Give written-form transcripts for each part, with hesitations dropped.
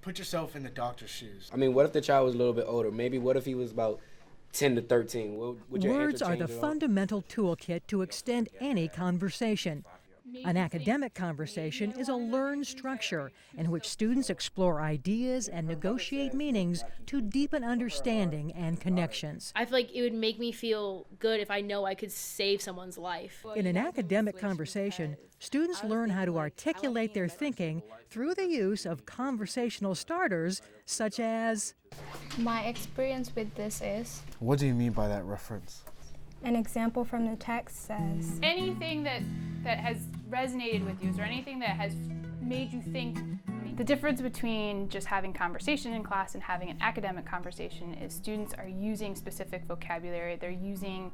Put yourself in the doctor's shoes. I mean, what if the child was a little bit older? Maybe what if he was about 10 to 13? Would your Words answer are the change at all? fundamental toolkit to extend any conversation. An academic conversation is a learned structure in which students explore ideas and negotiate meanings to deepen understanding and connections. I feel like it would make me feel good if I know I could save someone's life. In an academic conversation, students learn how to articulate their thinking through the use of conversational starters such as, My experience with this is, What do you mean by that reference? an example from the text says, anything that has resonated with you, is there anything that has made you think? The difference between just having conversation in class and having an academic conversation is students are using specific vocabulary. They're using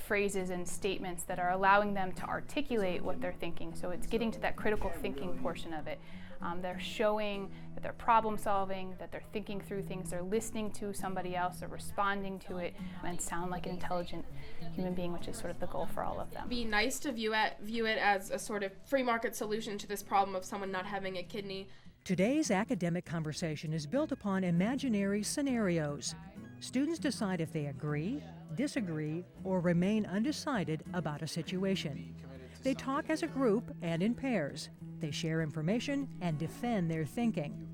phrases and statements that are allowing them to articulate what they're thinking. So it's getting to that critical thinking portion of it. They're showing that they're problem solving, that they're thinking through things, they're listening to somebody else, they're responding to it, and sound like an intelligent human being, which is sort of the goal for all of them. Be nice to view it as a sort of free market solution to this problem of someone not having a kidney. today's academic conversation is built upon imaginary scenarios. Students decide if they agree, disagree, or remain undecided about a situation. They talk as a group and in pairs. They share information and defend their thinking.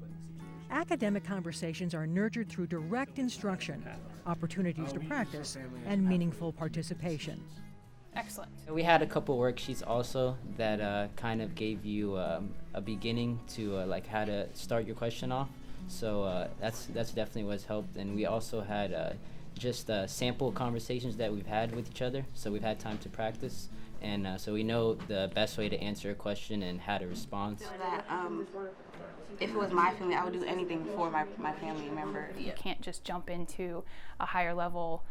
Academic conversations are nurtured through direct instruction, opportunities to practice, and meaningful participation. Excellent. We had a couple worksheets also that kind of gave you a beginning to like how to start your question off. So that's definitely what's helped. And we also had just sample conversations that we've had with each other. So we've had time to practice. And so we know the best way to answer a question and how to respond. That, if it was my family, I would do anything for my family member. You can't just jump into a higher level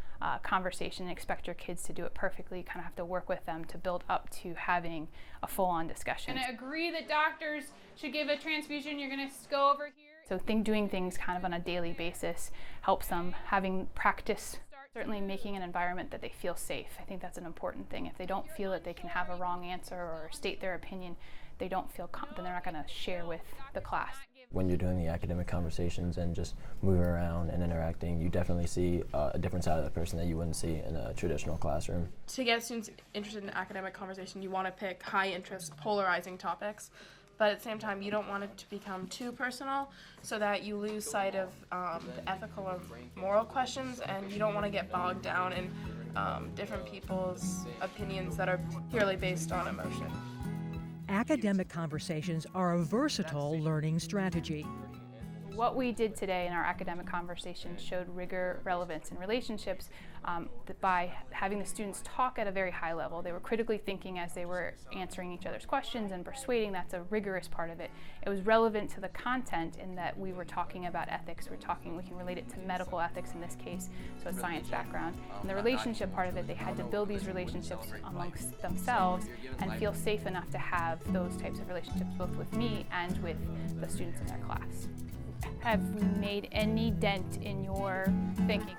conversation and expect your kids to do it perfectly. You kind of have to work with them to build up to having a full-on discussion. And I agree that doctors should give a transfusion. You're going to go over here. So doing things kind of on a daily basis helps them. Having practice, certainly making an environment that they feel safe. I think that's an important thing. If they don't feel that they can have a wrong answer or state their opinion, they don't feel then they're not going to share with the class. When you're doing the academic conversations and just moving around and interacting, you definitely see a different side of the person that you wouldn't see in a traditional classroom. To get students interested in academic conversation, you want to pick high interest, polarizing topics. But at the same time, you don't want it to become too personal so that you lose sight of the ethical or moral questions, and you don't want to get bogged down in different people's opinions that are purely based on emotion. Academic conversations are a versatile learning strategy. What we did today in our academic conversation showed rigor, relevance, and relationships that by having the students talk at a very high level. They were critically thinking as they were answering each other's questions and persuading. That's a rigorous part of it. It was relevant to the content in that we were talking about ethics. We can relate it to medical ethics in this case, so a science background. And the relationship part of it, they had to build these relationships amongst themselves and feel safe enough to have those types of relationships both with me and with the students in their class. Have we made any dent in your thinking?